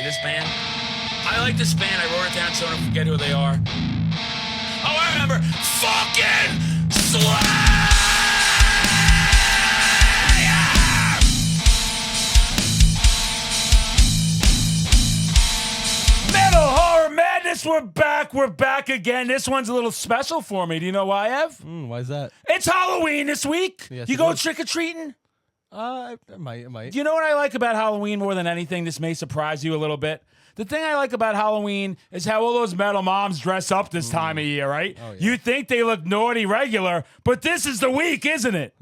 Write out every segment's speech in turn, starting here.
this band? I like this band. I wrote it down so I don't forget who they are. Oh, I remember. Fucking Slayer! Metal Horror Madness, we're back. We're back again. This one's a little special for me. Do you know why, Ev? Why is that? It's Halloween this week. Yes, you go trick-or-treating? I might. You know what I like about Halloween more than anything? This may surprise you a little bit. The thing I like about Halloween is how all those metal moms dress up this time of year, right? Oh, yeah. You think they look naughty regular, but this is the week, isn't it?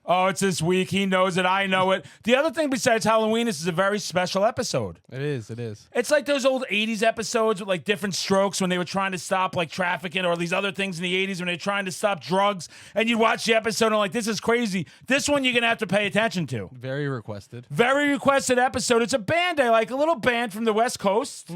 Oh, it's this week. He knows it. I know it. The other thing besides Halloween, this is a very special episode. It is. It's like those old 80s episodes with like different strokes when they were trying to stop like trafficking or these other things in the 80s when they're trying to stop drugs. And you watch the episode and like, this is crazy. This one you're going to have to pay attention to. Very requested. Very requested episode. It's a band I like, a little band from the West Coast.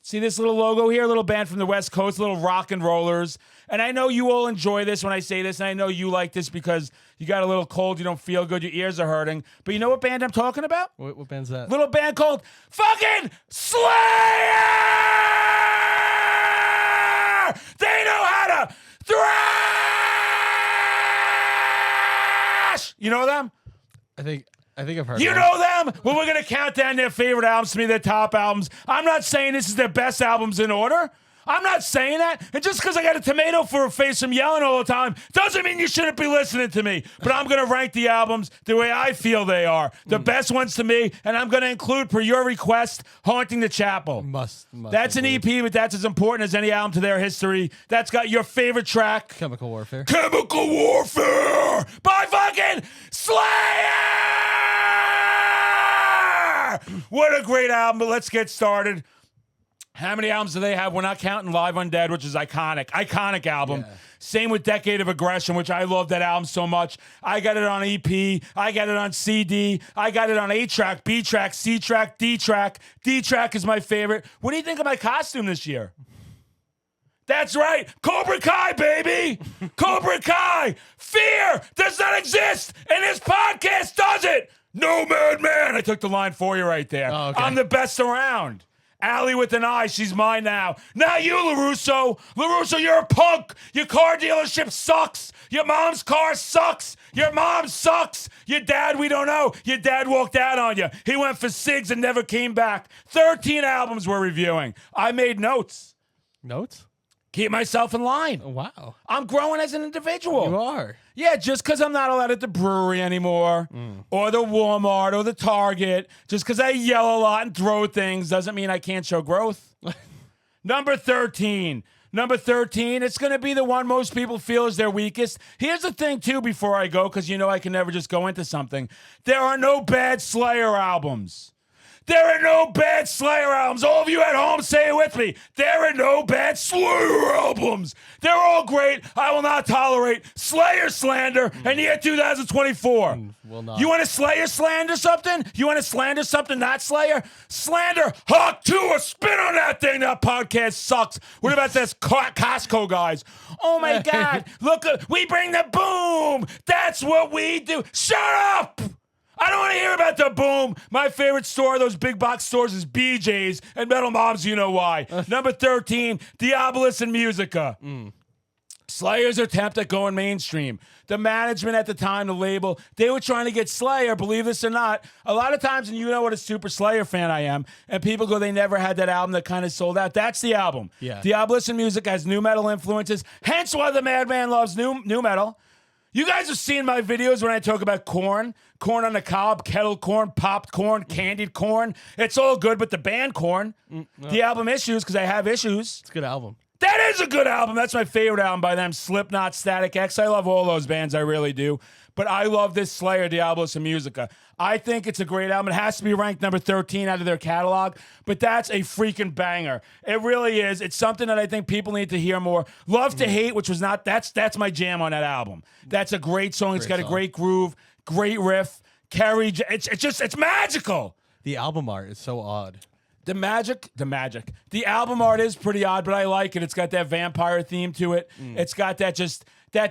See this little logo here? A little band from the West Coast, little rock and rollers. And I know you all enjoy this when I say this, and I know you like this because you got a little cold, you don't feel good, your ears are hurting. But you know what band I'm talking about? What band's that? Little band called fucking Slayer! They know how to thrash! You know them? I think I've heard. You of them. know them? Well, we're going to count down their favorite albums to me, their top albums. I'm not saying this is their best albums in order. I'm not saying that. And just because I got a tomato for a face from yelling all the time doesn't mean you shouldn't be listening to me. But I'm going to rank the albums the way I feel they are. The best ones to me. And I'm going to include, per your request, Haunting the Chapel. Must That's include. an EP, but that's as important as any album to their history. That's got your favorite track. Chemical Warfare. Chemical Warfare by fucking Slayer! What a great album, but let's get started. How many albums do they have? We're not counting Live Undead, which is iconic. Iconic album. Yeah. Same with Decade of Aggression, which I love that album so much. I got it on EP. I got it on CD. I got it on A-track, B-track, C-track, D-track. D-track is my favorite. What do you think of my costume this year? That's right. Cobra Kai, baby. Cobra Kai. Fear does not exist, and this podcast does it. No, MadMan. I took the line for you right there. Oh, okay. I'm the best around. Allie with an eye, she's mine now. Now you, LaRusso. LaRusso, you're a punk. Your car dealership sucks. Your mom's car sucks. Your mom sucks. Your dad, we don't know. Your dad walked out on you. He went for cigs and never came back. 13 albums we're reviewing. I made notes. Notes? Keep myself in line. Oh, wow. I'm growing as an individual. You are. Yeah, just because I'm not allowed at the brewery anymore or the Walmart or the Target, just because I yell a lot and throw things doesn't mean I can't show growth. Number 13. Number 13, it's going to be the one most people feel is their weakest. Here's the thing, too, before I go, because you know I can never just go into something. There are no bad Slayer albums. There are no bad Slayer albums. All of you at home, say it with me. There are no bad Slayer albums. They're all great. I will not tolerate Slayer slander in the year 2024. Will not. You want to Slayer slander something? You want to slander something not Slayer? Slander Hawk 2 or spin on that thing. That podcast sucks. What about this Costco guys? Oh, my God. Look, we bring the boom. That's what we do. Shut up. I don't want to hear about the boom. My favorite store, those big box stores, is BJ's and Metal Moms, you know why. Number 13, Diabolus and Musica. Slayer's attempt at going mainstream. The management at the time, the label, they were trying to get Slayer, believe this or not. A lot of times, and you know what a super Slayer fan I am, and people go, they never had that album that kind of sold out. That's the album. Yeah. Diabolus and Musica has new metal influences, hence why the MadMan loves new metal. You guys have seen my videos when I talk about corn on the cob, kettle corn, popped corn, candied corn. It's all good, but the band Corn, the album Issues, because I have issues. It's a good album. That is a good album. That's my favorite album by them. Slipknot, Static X. I love all those bands. I really do. But I love this Slayer, Diabolus and Musica. I think it's a great album. It has to be ranked number 13 out of their catalog, but that's a freaking banger. It really is. It's something that I think people need to hear more. Love to Hate, which was not, that's my jam on that album. That's a great song. It's got a great groove, great riff. Carrie, it's magical. The album art is so odd. The magic. The album art is pretty odd, but I like it. It's got that vampire theme to it. It's got that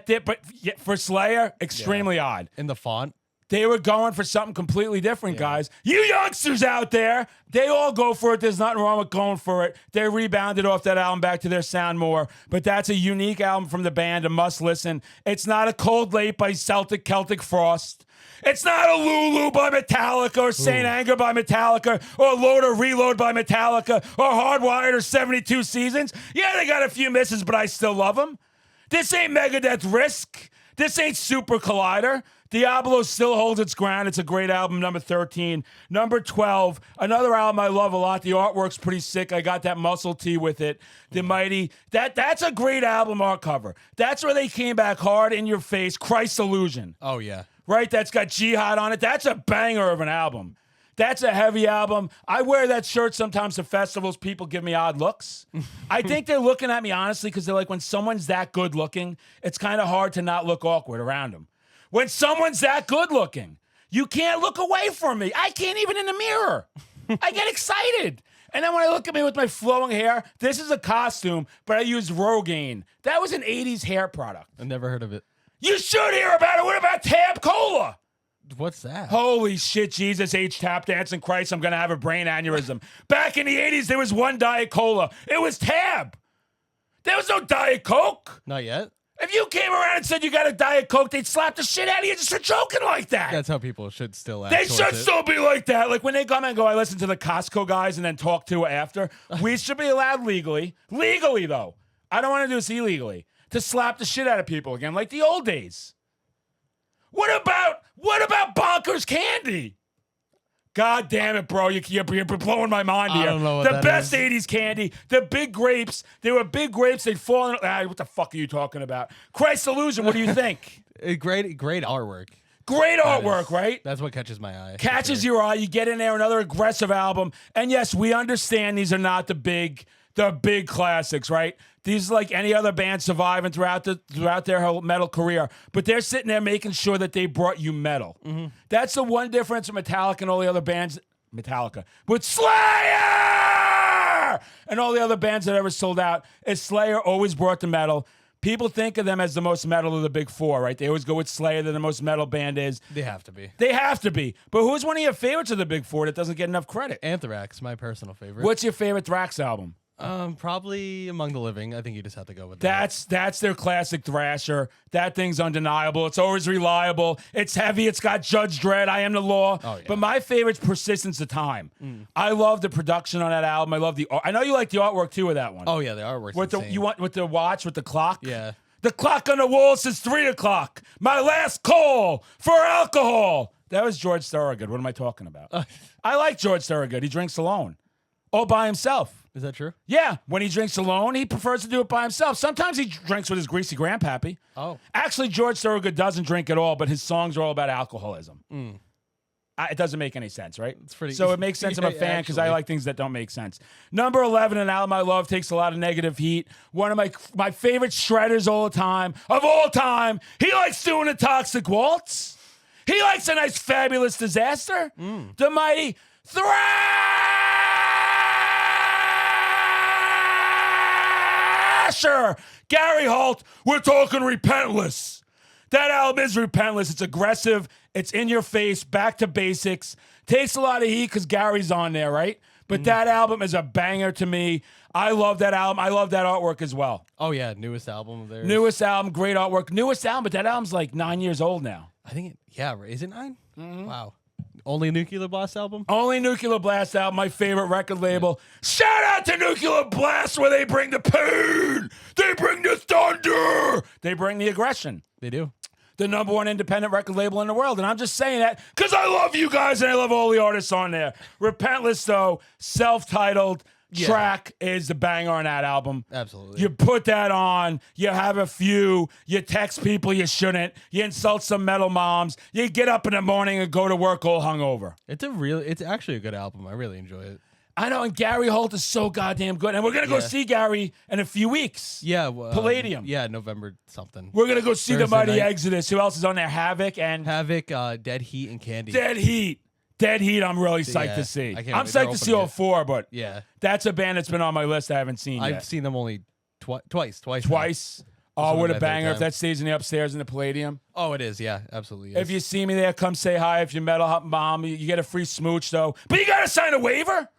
dip, but for Slayer, extremely odd. And the font. They were going for something completely different, guys. You youngsters out there, they all go for it. There's nothing wrong with going for it. They rebounded off that album back to their sound more. But that's a unique album from the band, a must listen. It's not a Cold Late by Celtic Frost. It's not a Lulu by Metallica or Saint Anger by Metallica or Load or Reload by Metallica or Hardwired or 72 Seasons. Yeah, they got a few misses, but I still love them. This ain't Megadeth Risk. This ain't Super Collider. Diablo still holds its ground. It's a great album, number 13. Number 12, another album I love a lot. The artwork's pretty sick. I got that muscle tee with it. The Mighty. That's a great album art cover. That's where they came back hard in your face. Christ Illusion. Oh, yeah. Right? That's got Jihad on it. That's a banger of an album. That's a heavy album. I wear that shirt sometimes to festivals. People give me odd looks. I think they're looking at me honestly because they're like, when someone's that good looking, it's kind of hard to not look awkward around them. When someone's that good looking, you can't look away from me. I can't even in the mirror. I get excited. And then when I look at me with my flowing hair, this is a costume, but I use Rogaine. That was an 80s hair product. I never heard of it. You should hear about it. What about Tab Cola? What's that? Holy shit, Jesus H. Tap Dancing Christ, I'm going to have a brain aneurysm. Back in the 80s, there was one Diet Cola. It was Tab. There was no Diet Coke. Not yet. If you came around and said you got a Diet Coke, they'd slap the shit out of you just for joking like that. That's how people should still act. They should still be like that. Like when they come and go, I listen to the Costco guys and then talk to after. We should be allowed legally though. I don't want to do this illegally, to slap the shit out of people again, like the old days. What about Bonkers Candy? God damn it, bro. You're blowing my mind here. I don't know what the that best is. 80s candy. The big grapes. They were big grapes. They'd fall in. What the fuck are you talking about? Christ Illusion, what do you think? Great artwork. Great artwork, right? That's what catches my eye. Catches your eye. You get in there, another aggressive album. And yes, we understand these are not the big classics, right? These are like any other band surviving throughout their whole metal career. But they're sitting there making sure that they brought you metal. Mm-hmm. That's the one difference with Metallica and all the other bands. Metallica. With Slayer! And all the other bands that ever sold out is Slayer always brought the metal. People think of them as the most metal of the big four, right? They always go with Slayer. They're the most metal band is. They have to be. They have to be. But who's one of your favorites of the big four that doesn't get enough credit? Anthrax, my personal favorite. What's your favorite Thrax album? Probably Among the Living. I think you just have to go with that. That's their classic thrasher. That thing's undeniable. It's always reliable. It's heavy. It's got Judge Dredd. I Am the Law. Oh, yeah. But my favorite's Persistence of Time. I love the production on that album. I love the art. I know you like the artwork too with that one. Oh yeah, the artwork's with insane. you want with the watch with the clock. Yeah. The clock on the wall says 3 o'clock. My last call for alcohol. That was George Thorogood. What am I talking about? I like George Thorogood. He drinks alone, all by himself. Is that true? Yeah, when he drinks alone, he prefers to do it by himself. Sometimes he drinks with his greasy grandpappy. Oh. Actually, George Thorogood doesn't drink at all, but his songs are all about alcoholism. It doesn't make any sense, right? It's pretty. So it makes sense. I'm a fan because I like things that don't make sense. Number 11, an album I love, takes a lot of negative heat. One of my favorite shredders of all time. He likes doing a Toxic Waltz. He likes a nice Fabulous Disaster. The Mighty Thrasher. Gary Holt, we're talking Repentless. That album is repentless. It's aggressive. It's in your face, back to basics. Takes a lot of heat because Gary's on there, right? But that album is a banger to me. I love that album. I love that artwork as well. Oh, yeah. Newest album of theirs. Newest album, great artwork. Newest album, but that album's like 9 years old now. I think is it 9? Wow. Only Nuclear Blast album? Only Nuclear Blast album, my favorite record label. Shout out to Nuclear Blast where they bring the pain. They bring the thunder. They bring the aggression. They do. The number one independent record label in the world. And I'm just saying that because I love you guys and I love all the artists on there. Repentless, though, self-titled track is the banger on that album. Absolutely. You put that on, you have a few, you text people you shouldn't, you insult some metal moms, you get up in the morning and go to work all hungover. It's actually a good album. I really enjoy it. I know, and Gary Holt is so goddamn good. And we're going to go see Gary in a few weeks. Yeah. Palladium. Yeah, November something. We're going to go see Thursday the Mighty night. Exodus. Who else is on there? Havoc, Dead Heat, and Candy. Dead Heat. I'm really psyched to see. I can't I'm wait. They're psyched to see all opening it. four, but Yeah. that's a band that's been on my list I haven't seen yet. I've seen them only twice. Twice. Oh, what my a third banger if time. that stays in the upstairs in the Palladium. Oh, it is. Yeah, absolutely. If you see me there, come say hi. If you metal hot mom, you get a free smooch, though. But you got to sign a waiver.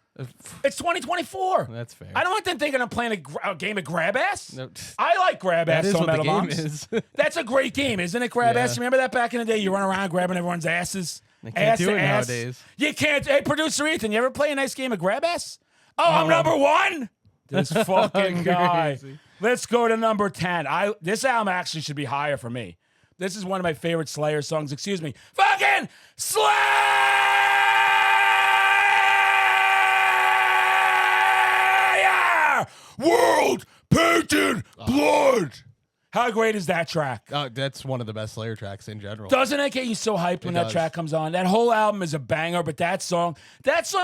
It's 2024. That's fair. I don't want them thinking I'm playing a game of grab ass. No. I like grab That ass is on what the metal game bombs. is. That's a great game, isn't it? Grab Yeah. ass. Remember that back in the day? You run around grabbing everyone's asses. They can't Ass do to it ass. nowadays. You can't. Hey, producer Ethan, you ever play a nice game of grab ass? Oh, I'm number 1. This fucking guy. Crazy. Let's go to number 10. This album actually should be higher for me. This is one of my favorite Slayer songs. Excuse me. Fucking Slayer! World Painted Blood. How great is that track? That's one of the best Slayer tracks in general. Doesn't it get you so hyped when that does. track comes on? That whole album is a banger, but that song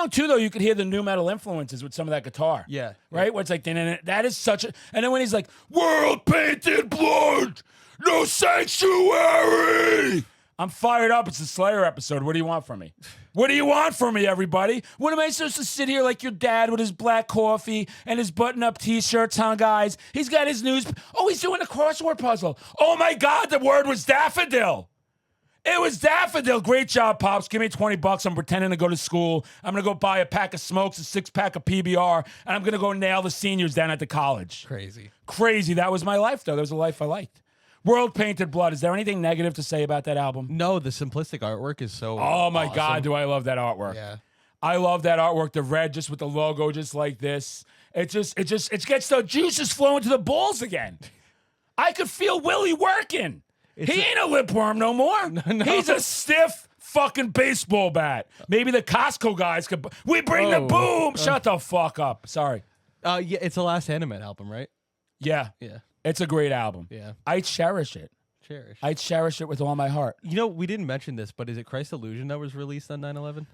too, though, you could hear the new metal influences with some of that guitar. Yeah. Right? Where it's like, that is such a, and then when he's like, World Painted Blood, no sanctuary. I'm fired up. It's the Slayer episode. What do you want from me? What do you want from me, everybody? What am I supposed to sit here like your dad with his black coffee and his button-up T-shirts on, guys? He's got his news. Oh, he's doing a crossword puzzle. Oh, my God, the word was daffodil. It was daffodil. Great job, Pops. Give me $20. I'm pretending to go to school. I'm going to go buy a pack of smokes, a 6-pack of PBR, and I'm going to go nail the seniors down at the college. Crazy. That was my life, though. That was a life I liked. World Painted Blood. Is there anything negative to say about that album? No, the simplistic artwork is so Oh, my awesome. God, do I love that artwork. Yeah. I love that artwork, the red just with the logo just like this. It gets the juices flowing to the balls again. I could feel Willie working. He ain't a lip worm no more. No. He's a stiff fucking baseball bat. Maybe the Costco guys could. We bring the boom. Shut the fuck up. Sorry. Yeah, it's the last Animate album, right? Yeah. Yeah. It's a great album. Yeah. I cherish it. I cherish it with all my heart. You know, we didn't mention this, but is it Christ Illusion that was released on 9/11?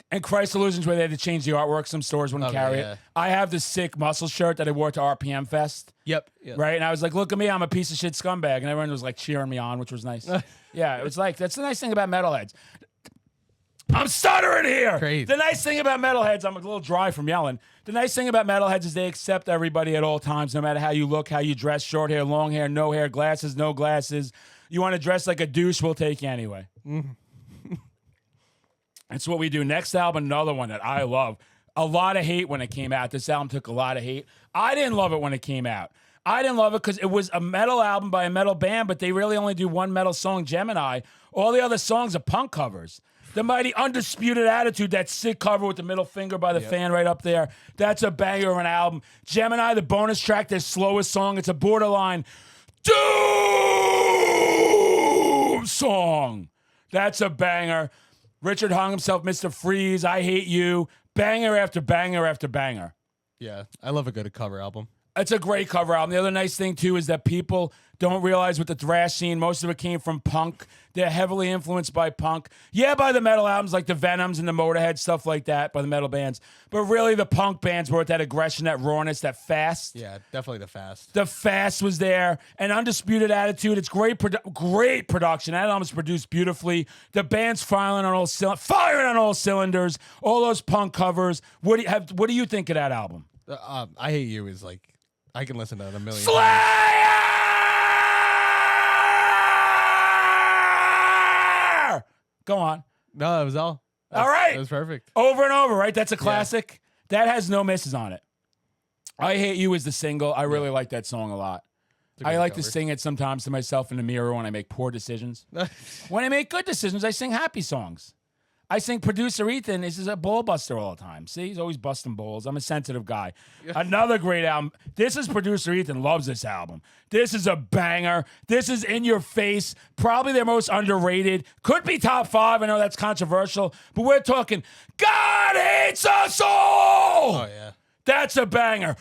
And Christ Illusions where they had to change the artwork. Some stores wouldn't carry yeah. it. I have this sick muscle shirt that I wore to RPM Fest. Yep. Right? And I was like, look at me, I'm a piece of shit scumbag. And everyone was like cheering me on, which was nice. Yeah, it was like, that's the nice thing about metalheads. I'm stuttering here. Crazy. The nice thing about metalheads, I'm a little dry from yelling. The nice thing about metalheads is they accept everybody at all times, no matter how you look, how you dress, short hair, long hair, no hair, glasses, no glasses. You want to dress like a douche, we'll take you anyway. That's what we do. Next album, another one that I love. A lot of hate when it came out. This album took a lot of hate. I didn't love it when it came out. I didn't love it because it was a metal album by a metal band, but they really only do one metal song, Gemini. All the other songs are punk covers. The Mighty Undisputed Attitude, that sick cover with the middle finger by the fan right up there. That's a banger of an album. Gemini, the bonus track, their slowest song. It's a borderline doom song. That's a banger. Richard hung himself, Mr. Freeze, I Hate You. Banger after banger after banger. Yeah, I love a good cover album. It's a great cover album. The other nice thing, too, is that people don't realize with the thrash scene, most of it came from punk. They're heavily influenced by punk. Yeah, by the metal albums like the Venoms and the Motorhead, stuff like that, by the metal bands. But really, the punk bands brought that aggression, that rawness, that fast. Yeah, definitely the fast. The fast was there. And Undisputed Attitude, it's great great production. That album's produced beautifully. The band's firing on all cylinders. All those punk covers. What do you think of that album? I Hate You is like, I can listen to it a million times. Slayer! Go on. No, that was all. All right. That was perfect. Over and over, right? That's a classic. That has no misses on it. I Hate You is the single. I really like that song a lot. I like to sing it sometimes to myself in the mirror when I make poor decisions. When I make good decisions, I sing happy songs. I think producer Ethan is a ball buster all the time. See, he's always busting balls. I'm a sensitive guy. Another great album. This is producer Ethan loves this album. This is a banger. This is in your face. Probably their most underrated. Could be top 5. I know that's controversial, but we're talking God Hates Us All. Oh, yeah. That's a banger.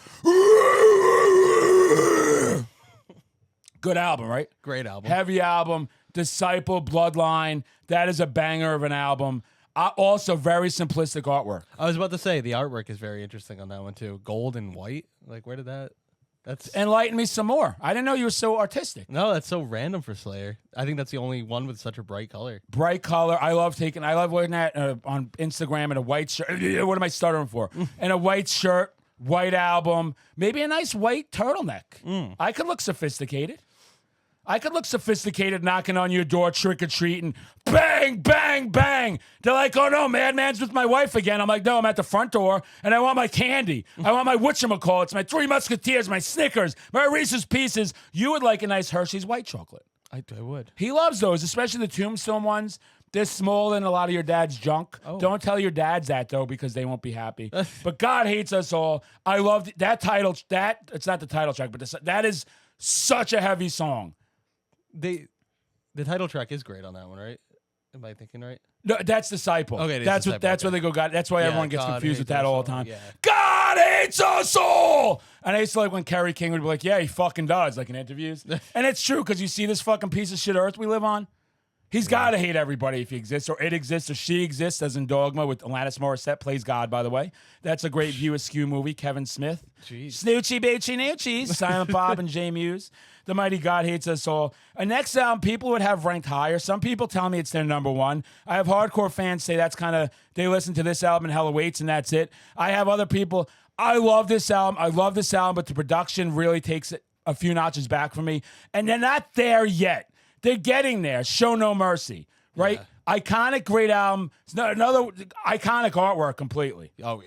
Good album, right? Great album. Heavy album. Disciple, Bloodline. That is a banger of an album. Also, very simplistic artwork. I was about to say, the artwork is very interesting on that one, too. Gold and white. Like, where did that... That's Enlighten me some more. I didn't know you were so artistic. No, that's so random for Slayer. I think that's the only one with such a bright color. Bright color. I love wearing that on Instagram in a white shirt. What am I stuttering for? In a white shirt, white album, maybe a nice white turtleneck. I could look sophisticated. I could look sophisticated knocking on your door, trick-or-treating, bang, bang, bang. They're like, oh no, MadMan's with my wife again. I'm like, no, I'm at the front door, and I want my candy. I want my whatchamacallits, my Three Musketeers, my Snickers, my Reese's Pieces. You would like a nice Hershey's white chocolate. I would. He loves those, especially the Tombstone ones. They're smaller than a lot of your dad's junk. Oh. Don't tell your dads that, though, because they won't be happy. But God hates us all. I love that title. It's not the title track, but that is such a heavy song. The title track is great on that one, right? Am I thinking right? No, that's Disciple. Okay, that's where they go. God. That's why everyone gets God confused with hates that us all the all, time. yeah. God hates us all. And I used to like when Kerry King would be like, "Yeah, he fucking does," like in interviews. And it's true because you see this fucking piece of shit Earth we live on. He's got to hate everybody if he exists, or it exists, or she exists, as in Dogma with Alanis Morissette plays God, by the way. That's a great View Askew movie. Kevin Smith. Jeez. Snoochie Beachy Noochies. Silent Bob and Jay Muse. The Mighty God Hates Us All. A next album people would have ranked higher. Some people tell me it's their number one. I have hardcore fans say that's kind of, they listen to this album and Hell Awaits and that's it. I have other people, I love this album, but the production really takes it a few notches back from me. And they're not there yet. They're getting there. Show No Mercy, right? Yeah. Iconic, great album. It's another iconic artwork completely. Oh,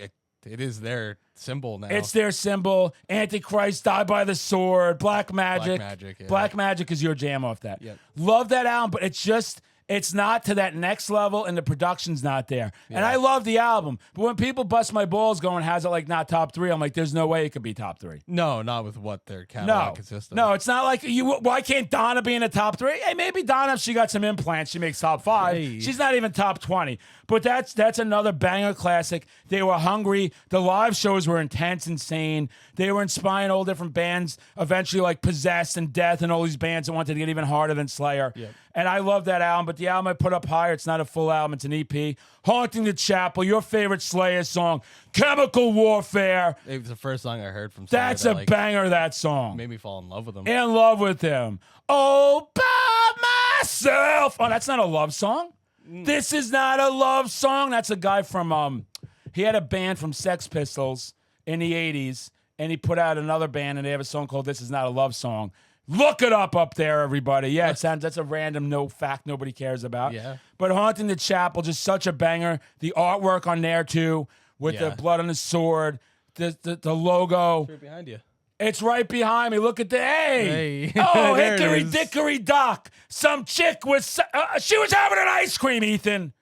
it is their symbol now. It's their symbol. Antichrist, Die by the Sword, Black Magic. Black Magic is your jam off that. Yep. Love that album, but it's not to that next level, and the production's not there. Yeah. And I love the album, but when people bust my balls going, how's it like not top three? I'm like, there's no way it could be top three. No, not with what their catalog consists of. No, it's not like why can't Donna be in the top three? Hey, maybe Donna, if she got some implants, she makes top five. Hey. She's not even top 20. But that's another banger classic. They were hungry. The live shows were intense, insane. They were inspiring all different bands, eventually like Possessed and Death and all these bands that wanted to get even harder than Slayer. Yep. And I love that album, but the album I put up higher, it's not a full album, it's an EP. Haunting the Chapel, your favorite Slayer song, Chemical Warfare. It was the first song I heard from Slayer. That's a banger, that song. Made me fall in love with him. In love with him. All by myself. Oh, that's not a love song? This is not a love song. That's a guy from, he had a band from Sex Pistols in the 80s, and he put out another band, and they have a song called This Is Not a Love Song. Look it up there, everybody. Yeah, that's a random fact nobody cares about. Yeah. But Haunting the Chapel, just such a banger. The artwork on there, too, with the blood on the sword, the logo. It's right behind you. It's right behind me. Look at the hey. Oh, hickory dickory dock. Some chick was she was having an ice cream, Ethan.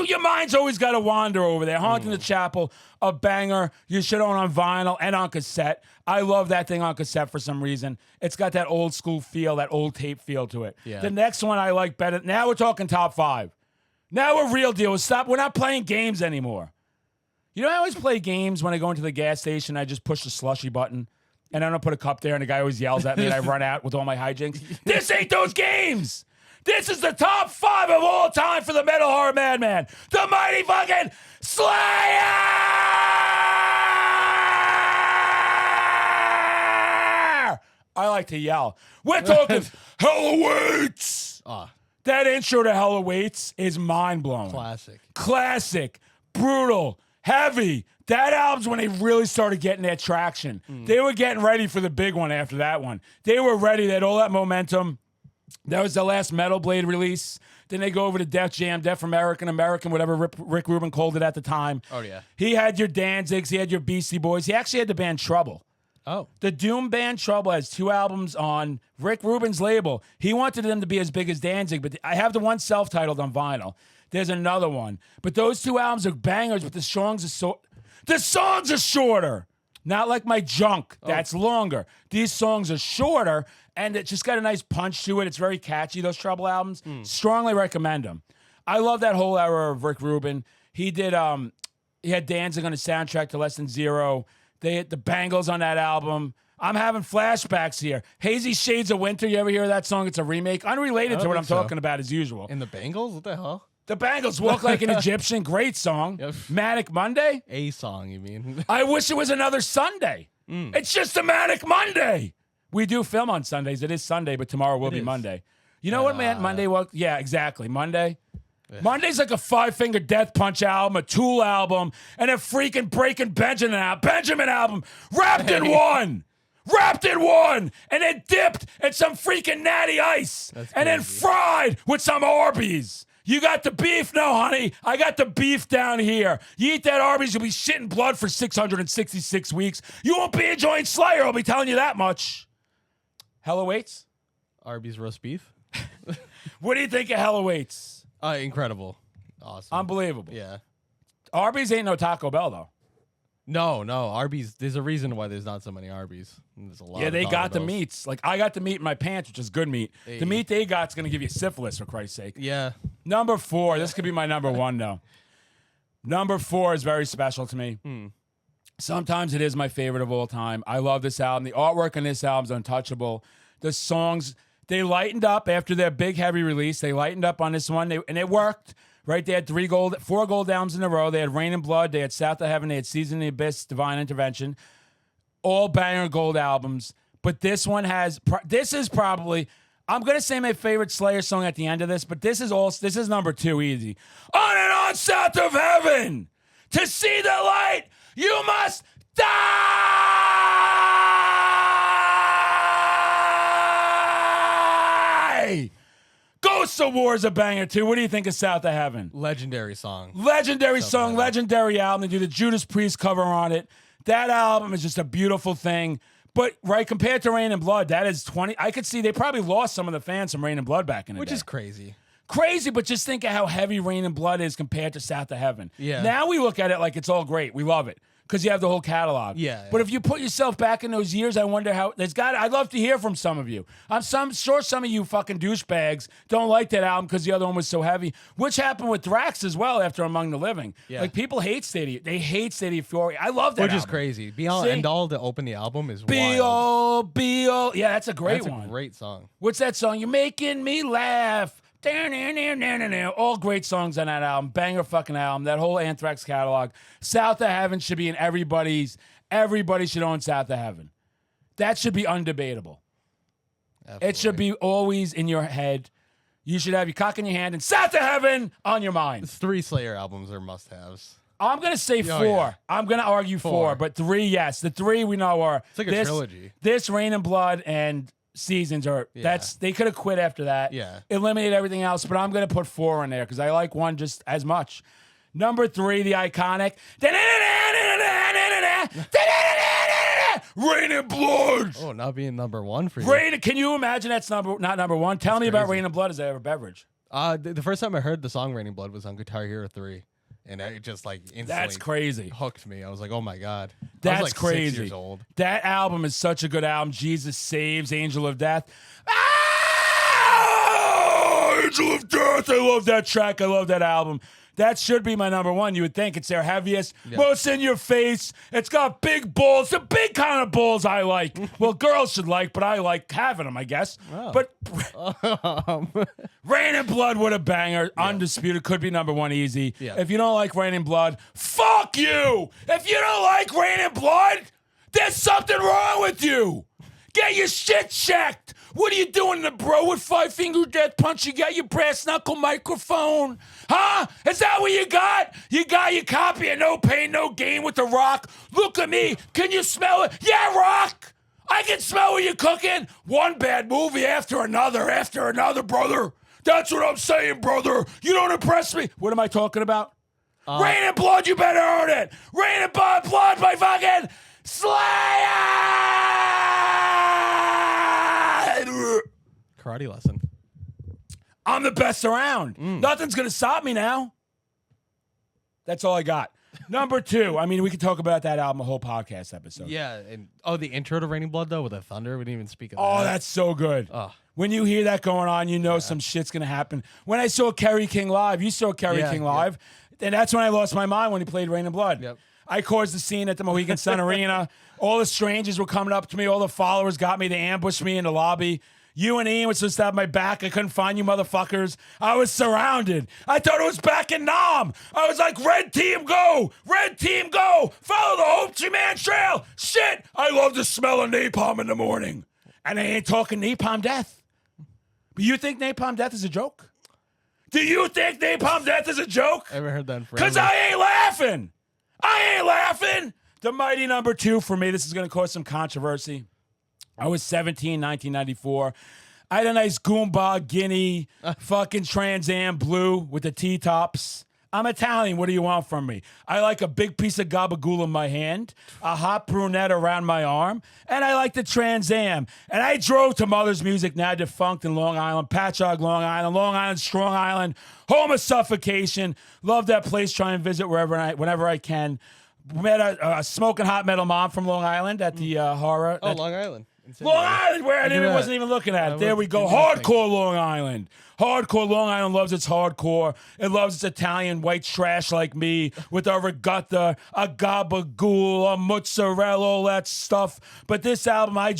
Your mind's always got to wander over there. Haunting the Chapel, a banger. You should own on vinyl and on cassette. I love that thing on cassette for some reason. It's got that old school feel, that old tape feel to it. Yeah. The next one I like better. Now we're talking top 5. Now we're real deal. Stop. We're not playing games anymore. You know, I always play games when I go into the gas station. I just push the slushy button. And I don't put a cup there, and the guy always yells at me, and I run out with all my hijinks. This ain't those games. This is the top 5 of all time for the metal horror madman. The mighty fucking Slayer! I like to yell. We're talking Hell Awaits. That intro to Hell Awaits is mind-blowing. Classic. Brutal. Heavy. That album's when they really started getting their traction. They were getting ready for the big one after that one. They were ready. They had all that momentum. That was the last Metal Blade release. Then they go over to Def Jam, Def American, whatever Rick Rubin called it at the time. Oh, yeah. He had your Danzigs. He had your Beastie Boys. He actually had the band Trouble. Oh. The Doom band Trouble has 2 albums on Rick Rubin's label. He wanted them to be as big as Danzig, but I have the one self-titled on vinyl. There's another one. But those 2 albums are bangers, but the songs are shorter. Not like my junk. That's longer. These songs are shorter, and it just got a nice punch to it. It's very catchy, those Trouble albums. Strongly recommend them. I love that whole era of Rick Rubin. He did, he had Danzig on the soundtrack to Less Than Zero. They hit the Bangles on that album. I'm having flashbacks here. Hazy Shades of Winter, you ever hear that song? It's a remake. Unrelated to what I'm talking about as usual. And the Bangles? What the hell? The Bangles, Walk Like an Egyptian. Great song. Yep. Manic Monday. A song, you mean? I wish it was another Sunday. It's just a Manic Monday. We do film on Sundays. It is Sunday, but tomorrow will be Monday. You know what, man? Monday was... Yeah, exactly. Monday. Monday's like a 5-Finger Death Punch album, a Tool album, and a freaking Breaking Benjamin album wrapped in one. wrapped in one, and then dipped in some freaking natty ice, That's and then crazy. fried with some Arby's. You got the beef? No, honey. I got the beef down here. You eat that Arby's, you'll be shitting blood for 666 weeks. You won't be enjoying Slayer, I'll be telling you that much. Hell awaits? Arby's roast beef. What do you think of Hell awaits? Incredible. Awesome. Unbelievable. Yeah. Arby's ain't no Taco Bell, though. No, Arby's. There's a reason why there's not so many Arby's. There's a lot. Yeah, of they Taco got the Bells. meats. Like, I got the meat in my pants, which is good meat. Hey. The meat they got's going to give you syphilis, for Christ's sake. Yeah. Number 4. This could be my number 1, though. Number 4 is very special to me. Sometimes it is my favorite of all time. I love this album. The artwork on this album is untouchable. The songs, they lightened up after their big, heavy release. They lightened up on this one, and it worked. Right, they had 4 gold albums in a row. They had Rain and Blood. They had South of Heaven. They had Season of the Abyss, Divine Intervention. All banger gold albums. But this one has. This is probably. I'm gonna say my favorite Slayer song at the end of this. But this is number 2 easy. On and on, South of Heaven. To see the light, you must die. Ghosts of War is a banger too. What do you think of South of Heaven? Legendary song. Legendary South of song, Heaven. legendary album. They do the Judas Priest cover on it. That album is just a beautiful thing. But right, compared to Rain and Blood, that is 20. I could see they probably lost some of the fans from Rain and Blood back in the Which day. is crazy. Crazy, but just think of how heavy Rain and Blood is compared to South of Heaven. Yeah. Now we look at it like it's all great. We love it because you have the whole catalog. Yeah, But yeah. if you put yourself back in those years, I wonder how. I'd love to hear from some of you. I'm sure some of you fucking douchebags don't like that album because the other one was so heavy. Which happened with Thrax as well after Among the Living. Yeah. Like people hate Stadia. They hate Stadia Fury. I love that Which is album. crazy. Be All See? End All to open the album is wild. B.O. Yeah, that's a great That's one. a great song. What's that song? You're making me laugh. All great songs on that album. Banger fucking album. That whole Anthrax catalog. South of Heaven should be in everybody should own South of Heaven. That should be undebatable. Absolutely. It should be always in your head. You should have your cock in your hand and South of Heaven on your mind. 3 Slayer albums are must-haves. I'm going to say 4. yeah. I'm going to argue 4, but 3, yes. The 3 we know are It's like a trilogy. This, Rain and Blood, and Seasons are they could have quit after that. Yeah. Eliminate everything else, but I'm gonna put 4 in there because I like 1 just as much. Number 3, the iconic Rain and Blood. Oh, not being number 1 for you. Rain, can you imagine that's not number 1? Tell me about crazy. Rain and Blood as a beverage. The first time I heard the song Raining Blood was on Guitar Hero 3. And it just like instantly That's crazy. hooked me. I was like, oh my God. I That's was like crazy. 6 years old. That album is such a good album. Jesus Saves, Angel of Death. Ah! Angel of Death. I love that track. I love that album. That should be my number 1. You would think it's their heaviest, most in your face. It's got big balls, the big kind of balls I like. Well, girls should like, but I like having them, I guess. Oh. But Rain and Blood, what a banger. Undisputed. Could be number 1 easy. Yeah. If you don't like Rain and Blood, fuck you. If you don't like Rain and Blood, there's something wrong with you. Get your shit checked. What are you doing, the bro with 5-finger death punch? You got your brass knuckle microphone? Huh? Is that what you got? You got your copy of No Pain, No Gain with The Rock? Look at me. Can you smell it? Yeah, Rock. I can smell what you're cooking. One bad movie after another, brother. That's what I'm saying, brother. You don't impress me. What am I talking about? Rain and Blood, you better earn it. Rain and Blood by fucking Slayer! Karate lesson. I'm the best around. Nothing's going to stop me now. That's all I got. Number 2. I mean, we could talk about that album a whole podcast episode. Yeah. And the intro to Raining Blood, though, with the thunder. We didn't even speak of that. Oh, that's so good. When you hear that going on, you know some shit's going to happen. When I saw Kerry King live, you saw Kerry King live, and that's when I lost my mind when he played Rain and Blood. Yep. I caused the scene at the Mohegan Sun Arena. All the strangers were coming up to me. All the followers got me. They ambushed me in the lobby. You and Ian was supposed to have my back. I couldn't find you motherfuckers. I was surrounded. I thought it was back in Nam. I was like, red team, go. Red team, go. Follow the Ho Chi Minh Trail. Shit. I love the smell of napalm in the morning. And I ain't talking napalm death. But you think napalm death is a joke? Do you think napalm death is a joke? I haven't heard that in forever. Because I ain't laughing. I ain't laughing. The mighty number 2 for me. This is going to cause some controversy. I was 17, 1994. I had a nice Goomba, Guinea, fucking Trans Am blue with the T-tops. I'm Italian. What do you want from me? I like a big piece of gabagool in my hand, a hot brunette around my arm, and I like the Trans Am. And I drove to Mother's Music, now defunct in Long Island, Patchogue, Long Island, Strong Island, home of suffocation. Love that place. Try and visit whenever I can. Met a smoking hot metal mom from Long Island at the horror. Oh, Long Island. Long Island, where I wasn't even looking at it. There we go. Hardcore Long Island. Hardcore Long Island loves its hardcore. It loves its Italian white trash like me with a regatta, a gabagool, a mozzarella, all that stuff. But this album I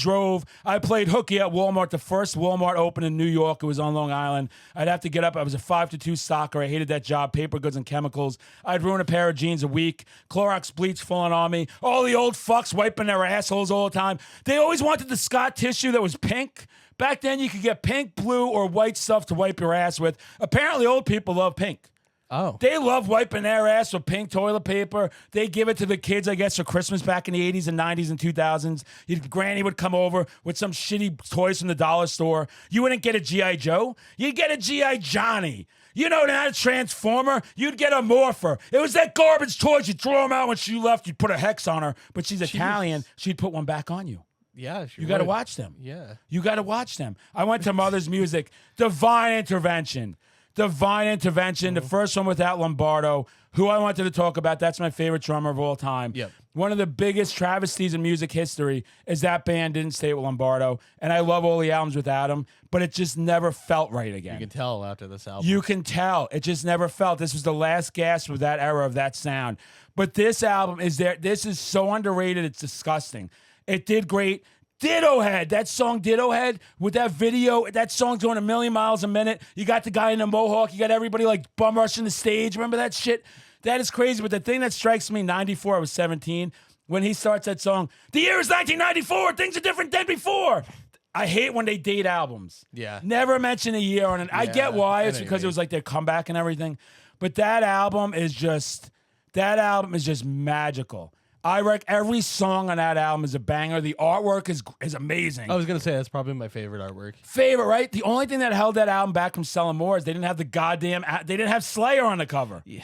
played hooky at Walmart, the first Walmart open in New York. It was on Long Island. I'd have to get up. I was a 5-2 soccer. I hated that job, paper goods and chemicals. I'd ruin a pair of jeans a week. Clorox bleach falling on me. All the old fucks wiping their assholes all the time. They always wanted the Scott tissue that was pink. Back then, you could get pink, blue, or white stuff to wipe your ass with. Apparently, old people love pink. Oh. They love wiping their ass with pink toilet paper. They give it to the kids, I guess, for Christmas back in the 80s and 90s and 2000s. Granny would come over with some shitty toys from the dollar store. You wouldn't get a G.I. Joe. You'd get a G.I. Johnny. You know, not a Transformer. You'd get a Morpher. It was that garbage toys. You'd throw them out when she left. You'd put a hex on her. But she's Italian. She'd put one back on you. Yeah, you got to watch them. Yeah. You got to watch them. I went to Mother's Music. Divine Intervention. Divine Intervention. The first one without Lombardo, who I wanted to talk about. That's my favorite drummer of all time. Yep. One of the biggest travesties in music history is that band didn't stay with Lombardo. And I love all the albums without him, but it just never felt right again. You can tell after this album. You can tell. It just never felt. This was the last gasp of that era of that sound. But this album is there. This is so underrated. It's disgusting. It did great. Ditto Head, that song Ditto Head with that video, that song's going a million miles a minute. You got the guy in the mohawk, you got everybody like bum rushing the stage. Remember that shit? That is crazy. But the thing that strikes me, 94, I was 17, when he starts that song, the year is 1994, things are different than before. I hate when they date albums. Yeah. Never mention a year on it. I get why. It's because it was like their comeback and everything. But that album is just magical. I reckon every song on that album is a banger. The artwork is amazing. I was going to say, that's probably my favorite artwork. Favorite, right? The only thing that held that album back from selling more is they didn't have they didn't have Slayer on the cover. Yeah.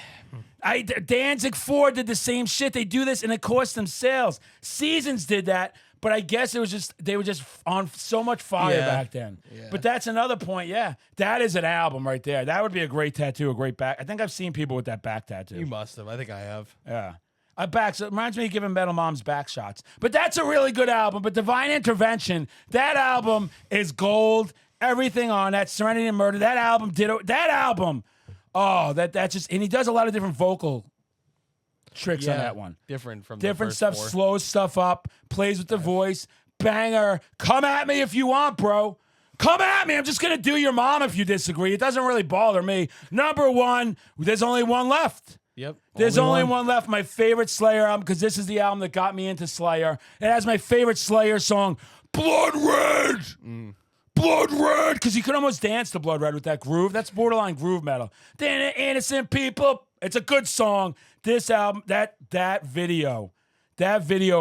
Danzig 4 did the same shit. They do this and it cost them sales. Seasons did that, but I guess they were just on so much fire back then. Yeah. But that's another point, yeah. That is an album right there. That would be a great tattoo, a great back. I think I've seen people with that back tattoo. You must have. I think I have. Yeah. So it reminds me of giving Metal Moms back shots. But that's a really good album. But Divine Intervention, that album is gold. Everything on that, Serenity and Murder, that album, that's just, and he does a lot of different vocal tricks on that one. Different from different the stuff, first 4. slows stuff up, plays with the voice, banger. Come at me if you want, bro. Come at me. I'm just going to do your mom if you disagree. It doesn't really bother me. Number 1, there's only one left. Yep. There's only one left. My favorite Slayer album, because this is the album that got me into Slayer. It has my favorite Slayer song, Blood Red. Blood Red. Because you could almost dance to Blood Red with that groove. That's borderline groove metal. Then innocent people. It's a good song. This album, that video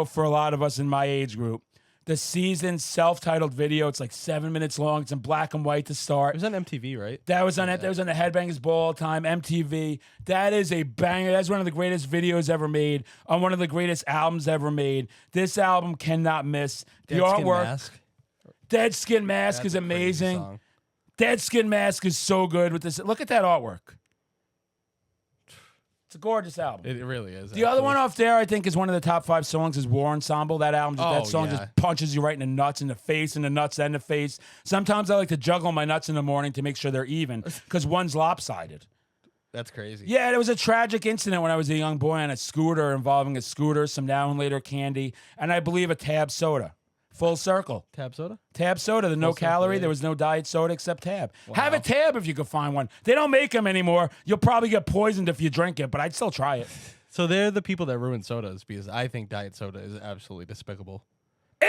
for a lot of us in my age group, the Season self-titled video. It's like 7 minutes long. It's in black and white to start. It was on MTV, right? That was on it. That was on the Headbangers Ball all the time. MTV. That is a banger. That's one of the greatest videos ever made on one of the greatest albums ever made. This album cannot miss. The artwork. Dead Skin Mask is amazing. Dead Skin Mask is so good with this. Look at that artwork. It's a gorgeous album. It really is. The other one off there, I think, is one of the top 5 songs is War Ensemble. That album, that song just punches you right in the nuts, in the face, and the nuts and the face. Sometimes I like to juggle my nuts in the morning to make sure they're even, because one's lopsided. That's crazy. Yeah, it was a tragic incident when I was a young boy on a scooter involving a scooter, some now and later candy, and I believe a Tab soda. Full circle. Tab soda? Tab soda, the no calorie. There was no diet soda except Tab. Wow. Have a Tab if you could find one. They don't make them anymore. You'll probably get poisoned if you drink it, but I'd still try it. So they're the people that ruin sodas, because I think diet soda is absolutely despicable.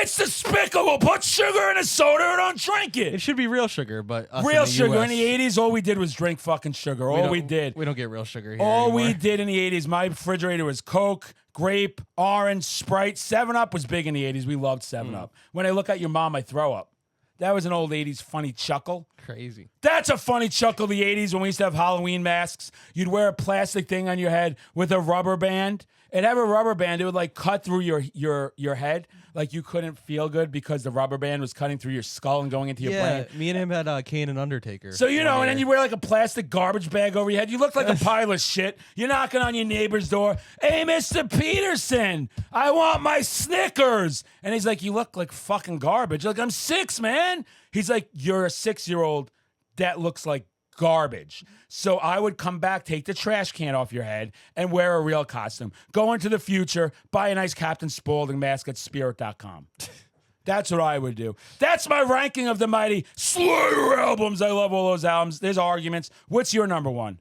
It's despicable. Put sugar in a soda or don't drink It it. should be real sugar, but us Real in the sugar. US, In the 80s, all we did was drink fucking sugar. All we did. We don't get real sugar here All anymore. we did in the 80s, my refrigerator was Coke, grape, orange, Sprite. 7-Up was big in the 80s. We loved 7-Up. When I look at your mom, I throw up. That was an old 80s funny chuckle. Crazy. That's a funny chuckle of the 80s when we used to have Halloween masks. You'd wear a plastic thing on your head with a rubber band. It'd have a rubber band. It would like cut through your head. Like you couldn't feel good because the rubber band was cutting through your skull and going into your brain. Me and him had Kane and Undertaker. So, and then you wear like a plastic garbage bag over your head. You look like a pile of shit. You're knocking on your neighbor's door. Hey, Mr. Peterson, I want my Snickers. And he's like, you look like fucking garbage. You're like, I'm 6, man. He's like, you're a 6-year-old that looks like garbage. So I would come back, take the trash can off your head, and wear a real costume. Go into the future, buy a nice Captain Spaulding mask at Spirit.com. That's what I would do. That's my ranking of the mighty Slayer albums. I love all those albums. There's arguments. What's your number one?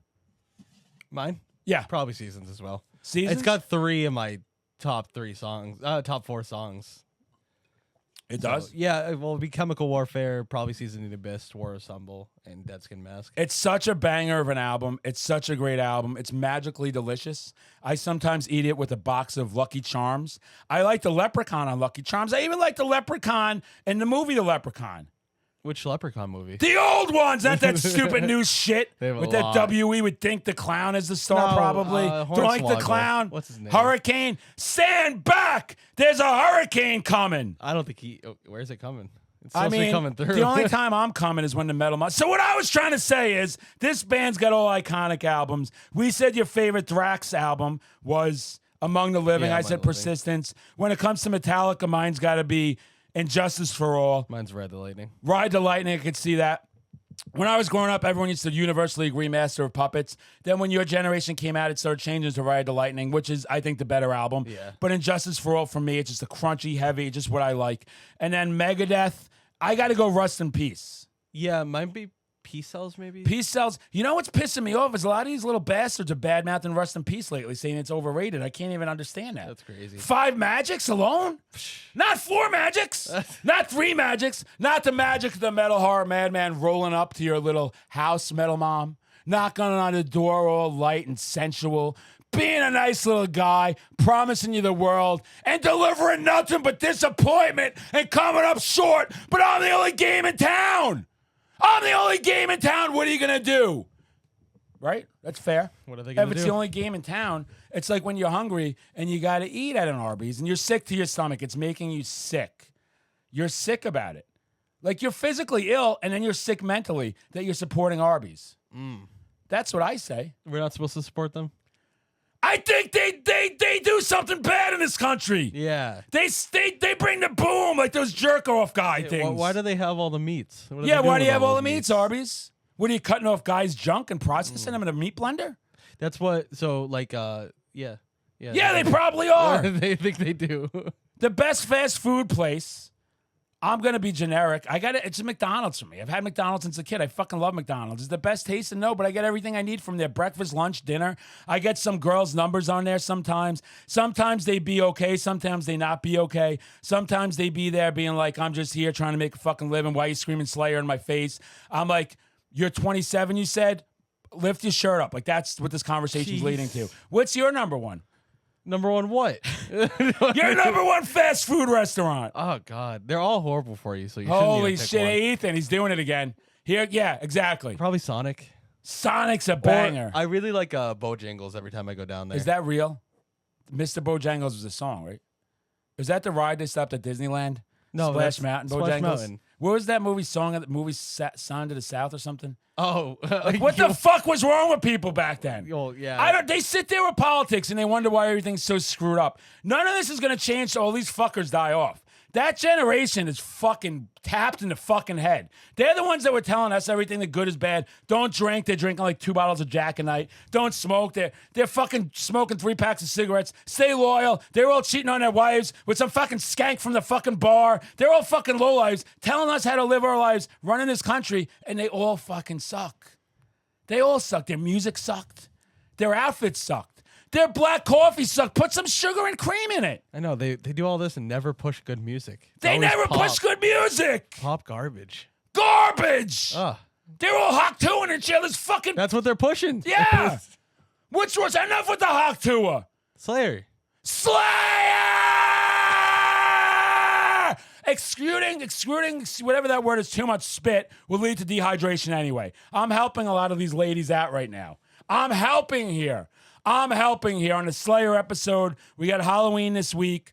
Mine? Yeah. Probably Seasons as well. Seasons? It's got 3 of my top 4 songs. It does? Yeah, well, it'd be Chemical Warfare, probably Season of the Abyss, War Assemble, and Dead Skin Mask. It's such a banger of an album. It's such a great album. It's magically delicious. I sometimes eat it with a box of Lucky Charms. I like the Leprechaun on Lucky Charms. I even like the Leprechaun in the movie The Leprechaun. Which Leprechaun movie? The old ones, not that stupid new shit They have a with that lot. W.E. would think the clown is the star, No, probably. Doink the Hornswoggle. clown. What's his name? Hurricane. Stand back. There's a hurricane coming. I don't think he. Where's it coming? It's I supposed to be mean, coming through. the only time I'm coming is when the metal. So what I was trying to say is this band's got all iconic albums. We said your favorite Thrax album was Among the Living. Yeah, I Among said the Living. Persistence. When it comes to Metallica, mine's got to be Injustice for All. Mine's Ride the Lightning. Ride the Lightning, I could see that. When I was growing up, everyone used to universally agree Master of Puppets. Then when your generation came out, it started changing to Ride the Lightning, which is, I think, the better album. Yeah. But Injustice for All, for me, it's just a crunchy, heavy, just what I like. And then Megadeth, I got to go Rust in Peace. Yeah, might be Peace Cells, maybe. Peace Cells. You know what's pissing me off is a lot of these little bastards are bad-mouthing Rust in Peace lately, saying it's overrated. I can't even understand that. That's crazy. 5 Magics alone? Not 4 Magics. Not 3 Magics. Not the magic of the metal horror madman rolling up to your little house, metal mom. Knocking on the door all light and sensual. Being a nice little guy, promising you the world, and delivering nothing but disappointment and coming up short. But I'm the only game in town. I'm the only game in town. What are you going to do? Right? That's fair. What are they going If to it's do? the only game in town, it's like when you're hungry and you got to eat at an Arby's and you're sick to your stomach. It's making you sick. You're sick about it. Like you're physically ill and then you're sick mentally that you're supporting Arby's. That's what I say. We're not supposed to support them? I think they do something bad in this country. Yeah. They bring the boom like those jerk off guy things. Why do they have all the meats? What are they Yeah, why doing do with you have all the those meats, Arby's? What are you cutting off guys' junk and processing them in a meat blender? That's what. So like, yeah. Yeah, they probably are. They think they do. The best fast food place. I'm gonna be generic. It's a McDonald's for me. I've had McDonald's since a kid. I fucking love McDonald's. It's the best taste to know, but I get everything I need from their breakfast, lunch, dinner. I get some girls' numbers on there sometimes. Sometimes they be okay. Sometimes they not be okay. Sometimes they be there being like, I'm just here trying to make a fucking living. Why are you screaming Slayer in my face? I'm like, you're 27, you said? Lift your shirt up. Like that's what this conversation's leading to. What's your number one? Number one, what? Your number one fast food restaurant. Oh God, they're all horrible for you. So you shouldn't Holy even pick shit, one. hey, Ethan, he's doing it again. Here, yeah, exactly. Probably Sonic. Sonic's a banger. I really like Bojangles every time I go down there. Is that real? Mr. Bojangles was a song, right? Is that the ride they stopped at Disneyland? No, Splash that's Mountain, Splash Bojangles. Mountain. What was that movie song? The movie Sound of the South or something? Oh, What the fuck was wrong with people back then? Oh, yeah. They sit there with politics and they wonder why everything's so screwed up. None of this is gonna change so all these fuckers die off. That generation is fucking tapped in the fucking head. They're the ones that were telling us everything the good is bad. Don't drink. They're drinking like 2 bottles of Jack a night. Don't smoke. They're fucking smoking 3 packs of cigarettes. Stay loyal. They're all cheating on their wives with some fucking skank from the fucking bar. They're all fucking lowlives telling us how to live our lives, running this country, and they all fucking suck. They all suck. Their music sucked. Their outfits sucked. Their black coffee sucks. Put some sugar and cream in it. I know they do all this and never push good music. It's They always never pop. push good music. Pop garbage. Garbage. Ugh. They're all Hawk 2 and each other's fucking. That's what they're pushing. Yeah. What's worse? Enough with the Hawk 2. Slayer. Slayer! Excluding whatever that word is, too much spit will lead to dehydration anyway. I'm helping a lot of these ladies out right now. I'm helping here on the Slayer episode. We got Halloween this week.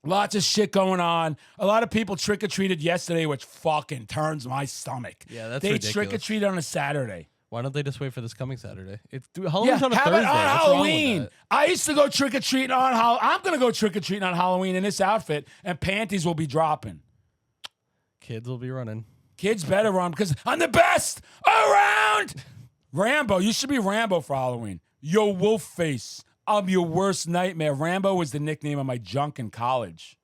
Lots of shit going on. A lot of people trick-or-treated yesterday, which fucking turns my stomach. Yeah, that's They ridiculous. trick-or-treated on a Saturday. Why don't they just wait for this coming Saturday? Halloween's on a have Thursday. it on What's Halloween. wrong with I used to go trick-or-treating on Halloween. I'm going to go trick-or-treating on Halloween in this outfit, and panties will be dropping. that? Kids will be running. Kids better run because I'm the best around. Rambo, you should be Rambo for Halloween. Yo, wolf face. I'm your worst nightmare. Rambo was the nickname of my junk in college.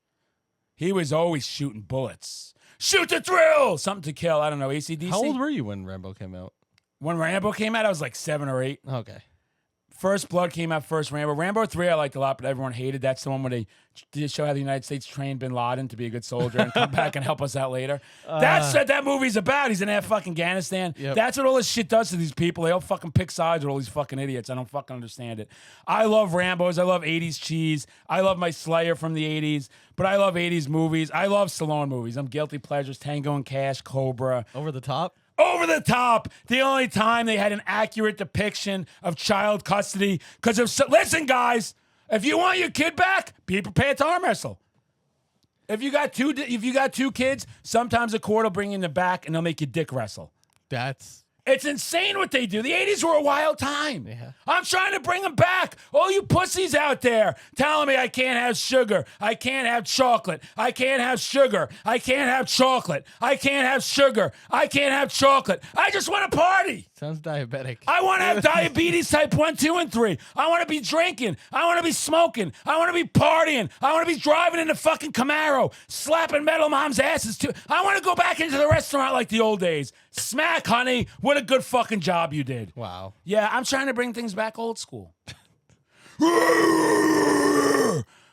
He was always shooting bullets. Shoot to thrill. Something to kill. I don't know. AC/DC. How old were you when Rambo came out? When Rambo came out, I was like 7 or 8. Okay. First Blood came out first. Rambo 3 I liked a lot, but everyone hated. That's the one where they did show how the United States trained Bin Laden to be a good soldier and come back and help us out later. That's what that movie's about. He's in Afghanistan. Yep. That's what all this shit does to these people. They all fucking pick sides with all these fucking idiots. I don't fucking understand it. I love Rambos. I love 80s cheese. I love my Slayer from the 80s, but I love 80s movies. I love Stallone movies. I'm guilty pleasures. Tango and Cash, Cobra. Over the top? Over the top. The only time they had an accurate depiction of child custody. Because listen, guys, if you want your kid back, be prepared to arm wrestle. If you got two kids, sometimes a court will bring you in the back and they'll make you dick wrestle. It's insane what they do. The 80s were a wild time. Yeah. I'm trying to bring them back. All you pussies out there telling me I can't have sugar. I can't have chocolate. I can't have sugar. I can't have chocolate. I can't have sugar. I can't have chocolate. I just want to party. Sounds diabetic. I want to have diabetes type 1, 2, and 3. I want to be drinking. I want to be smoking. I want to be partying. I want to be driving in the fucking Camaro, slapping metal moms' asses too. I want to go back into the restaurant like the old days. Smack, honey. What a good fucking job you did. Wow. Yeah, I'm trying to bring things back old school.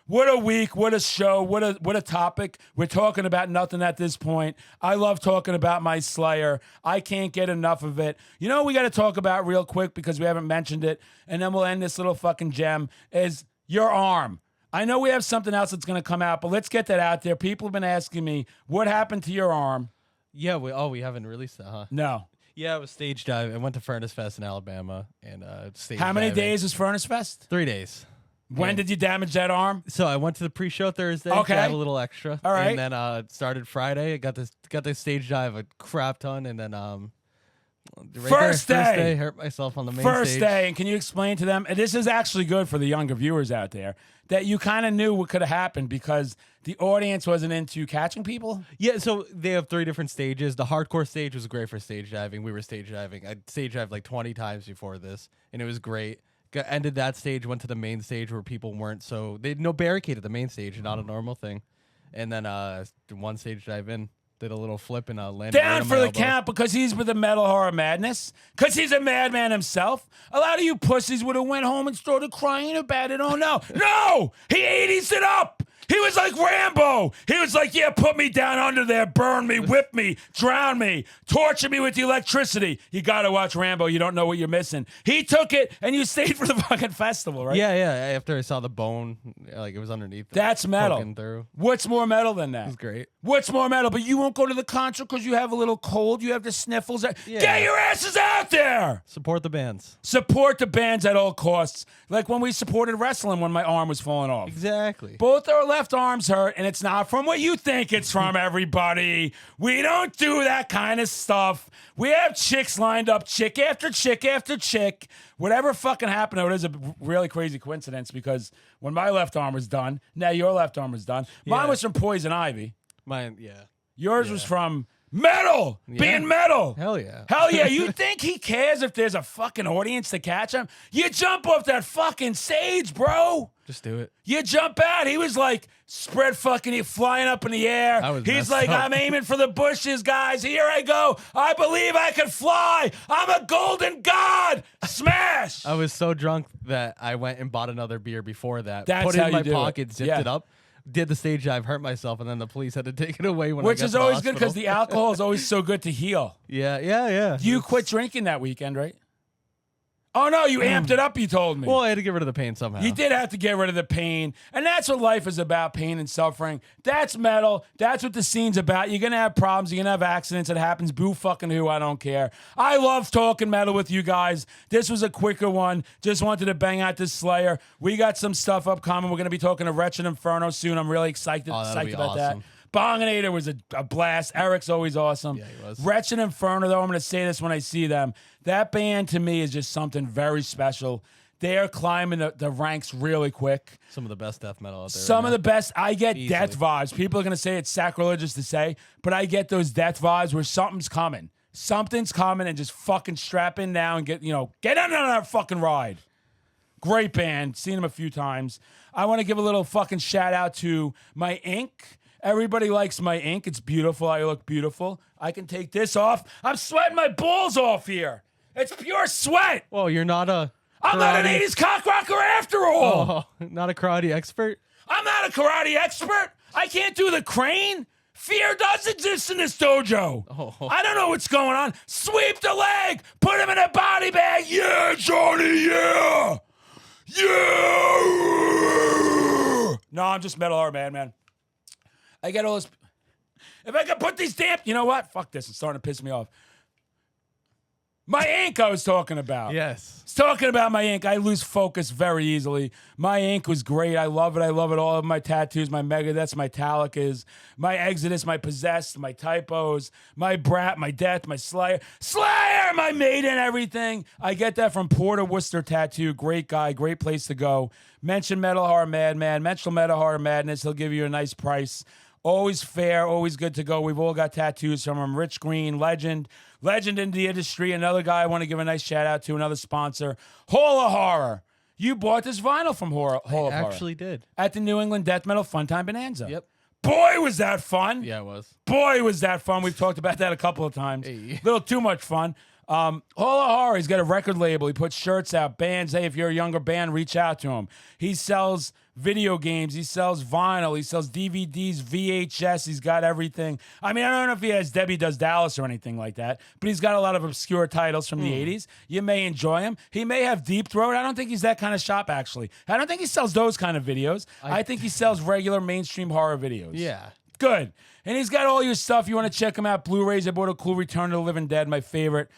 What a week, what a show, what a topic. We're talking about nothing at this point. I love talking about my Slayer. I can't get enough of it. You know what we got to talk about real quick because we haven't mentioned it, and then we'll end this little fucking gem, is your arm. I know we have something else that's going to come out, but let's get that out there. People have been asking me, what happened to your arm? Yeah, we haven't released that, huh? No. Yeah, it was stage dive. I went to Furnace Fest in Alabama and stage How many diving. days was Furnace Fest? 3 days. When did you damage that arm? So I went to the pre-show Thursday. Okay. Got a little extra. All right. And then started Friday. I got the stage dive a crap ton, and then First day. hurt myself on the main First stage. day, and can you explain to them, and this is actually good for the younger viewers out there, that you kind of knew what could have happened because the audience wasn't into catching people? Yeah, so they have 3 different stages. The hardcore stage was great for stage diving. We were stage diving. I stage dived like 20 times before this, and it was great. Ended that stage, went to the main stage where people weren't so they had no barricade at the main stage, not a normal thing. And then one stage dive in, did a little flip and landed right Down on for my the elbow. count because he's with the Metal Horror Madness. Because he's a madman himself. A lot of you pussies would have went home and started crying about it. Oh, no. No! He 80s it up! He was like Rambo. He was like, yeah, put me down under there, burn me, whip me, drown me, torture me with the electricity. You got to watch Rambo. You don't know what you're missing. He took it, and you stayed for the fucking festival, right? Yeah. After I saw the bone, like it was underneath. That's metal. Poking through. What's more metal than that? It was great. What's more metal? But you won't go to the concert because you have a little cold. You have the sniffles. Yeah. Get your asses out there. Support the bands. Support the bands at all costs. Like when we supported wrestling when my arm was falling off. Exactly. Both our left arms hurt, and it's not from what you think it's from, everybody. We don't do that kind of stuff. We have chicks lined up, chick after chick after chick. Whatever fucking happened, it is a really crazy coincidence because when my left arm was done, now your left arm was done. Mine Yeah. was from Poison Ivy. Mine, yeah. Yours was from Metal. Yeah. Being metal. Hell yeah. Hell yeah. You think he cares if there's a fucking audience to catch him? You jump off that fucking stage, bro. Just do it. You jump out. He was like spread fucking flying up in the air. I was He's messed like, up. I'm aiming for the bushes, guys. Here I go. I believe I can fly. I'm a golden god. Smash. I was so drunk that I went and bought another beer before that. That's put it how in you my do it. pocket, zipped Yeah. it up, did the stage dive, hurt myself, and then the police had to take it away when I Which got is to the always good because hospital. the alcohol is always so good to heal. Yeah. You quit drinking that weekend, right? Oh, no, you amped it up, you told me. Well, I had to get rid of the pain somehow. You did have to get rid of the pain. And that's what life is about, pain and suffering. That's metal. That's what the scene's about. You're going to have problems. You're going to have accidents. It happens. Boo fucking who. I don't care. I love talking metal with you guys. This was a quicker one. Just wanted to bang out this Slayer. We got some stuff upcoming. We're going to be talking to Wretched Inferno soon. I'm really excited that'll be about that. awesome. Bonginator was a blast. Eric's always awesome. Yeah, he was. Wretched Inferno, though, I'm going to say this when I see them. That band, to me, is just something very special. They're climbing the ranks really quick. Some of the best death metal out there. Some right of now. the best. I get Easily. death vibes. People are going to say it's sacrilegious to say, but I get those death vibes where something's coming. Something's coming, and just fucking strap in now and get on that fucking ride. Great band. Seen them a few times. I want to give a little fucking shout out to my ink. Everybody likes my ink. It's beautiful. I look beautiful. I can take this off. I'm sweating my balls off here. It's pure sweat. Well, you're not a. I'm not an karate- 80s cock rocker after all. Oh, not a karate expert. I'm not a karate expert. I can't do the crane. Fear does exist in this dojo. Oh. I don't know what's going on. Sweep the leg. Put him in a body bag. Yeah, Johnny, yeah. Yeah. No, I'm just Metal Heart Man. I get all this. If I could put these you know what? Fuck this. It's starting to piss me off. My ink I was talking about. Yes. I was talking about my ink. I lose focus very easily. My ink was great. I love it. All of my tattoos, my Megadeths, my Metallicas, my Exodus, my Possessed, my Typos, my Brat, my Death, my Slayer, my Maiden, everything. I get that from Porter Worcester Tattoo. Great guy. Great place to go. Mention Metal Horror Madman. Mention Metal Horror Madness. He'll give you a nice price. Always fair, always good to go. We've all got tattoos from him. Rich Green, legend in the industry. Another guy I want to give a nice shout out to, another sponsor. Hall of Horror. You bought this vinyl from Hall of Horror. Actually did. At the New England Death Metal Funtime Bonanza. Yep. Boy, was that fun. Yeah, it was. Boy, was that fun. We've talked about that a couple of times. Hey. Little too much fun. Hall of Horror, he's got a record label. He puts shirts out, bands. Hey, if you're a younger band, reach out to him. He sells video games. He sells vinyl. He sells DVDs, VHS. He's got everything. I mean, I don't know if he has Debbie Does Dallas or anything like that, but he's got a lot of obscure titles from the 80s. You may enjoy him. He may have Deep Throat. I don't think he's that kind of shop, actually. I don't think he sells those kind of videos. I think he sells regular mainstream horror videos. Yeah. Good. And he's got all your stuff. You want to check him out. Blu-rays. I bought a cool Return of the Living Dead, my favorite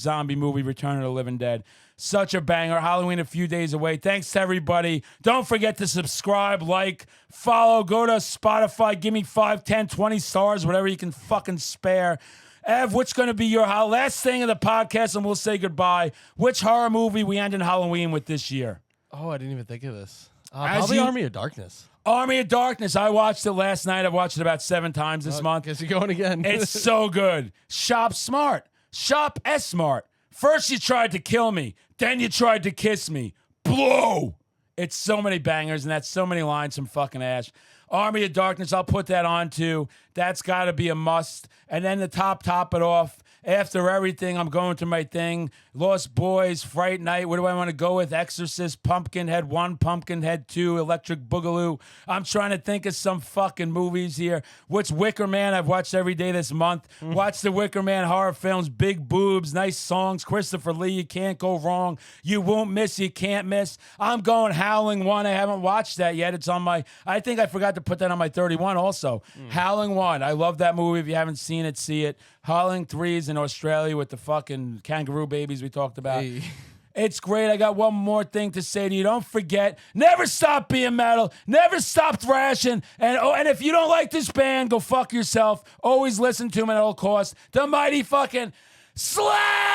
zombie movie, Return of the Living Dead. Such a banger. Halloween a few days away. Thanks to everybody. Don't forget to subscribe, like, follow, go to Spotify. Give me 5, 10, 20 stars, whatever you can fucking spare. Ev, what's going to be your last thing of the podcast, and we'll say goodbye. Which horror movie we end in Halloween with this year? Oh, I didn't even think of this. As Probably you- Army of Darkness. Army of Darkness. I watched it last night. I've watched it about 7 times this month. Guess you're going again. It's so good. Shop smart. Shop S-smart. First you tried to kill me. Then you tried to kiss me. Blow. It's so many bangers, and that's so many lines from fucking Ash. Army of Darkness, I'll put that on too. That's got to be a must. And then the top it off. After everything, I'm going to my thing. Lost Boys, Fright Night. What do I want to go with? Exorcist, Pumpkinhead 1, Pumpkinhead 2, Electric Boogaloo. I'm trying to think of some fucking movies here. What's Wicker Man? I've watched every day this month. Watch the Wicker Man horror films. Big boobs, nice songs. Christopher Lee, you can't go wrong. You won't miss, you can't miss. I'm going Howling 1. I haven't watched that yet. It's on my, I think I forgot to put that on my 31 also. Howling 1. I love that movie. If you haven't seen it, see it. Howling 3 is in Australia with the fucking kangaroo babies we talked about. Hey. It's great. I got one more thing to say to you. Don't forget, never stop being metal. Never stop thrashing. And if you don't like this band, go fuck yourself. Always listen to them at all costs. The mighty fucking Slayer!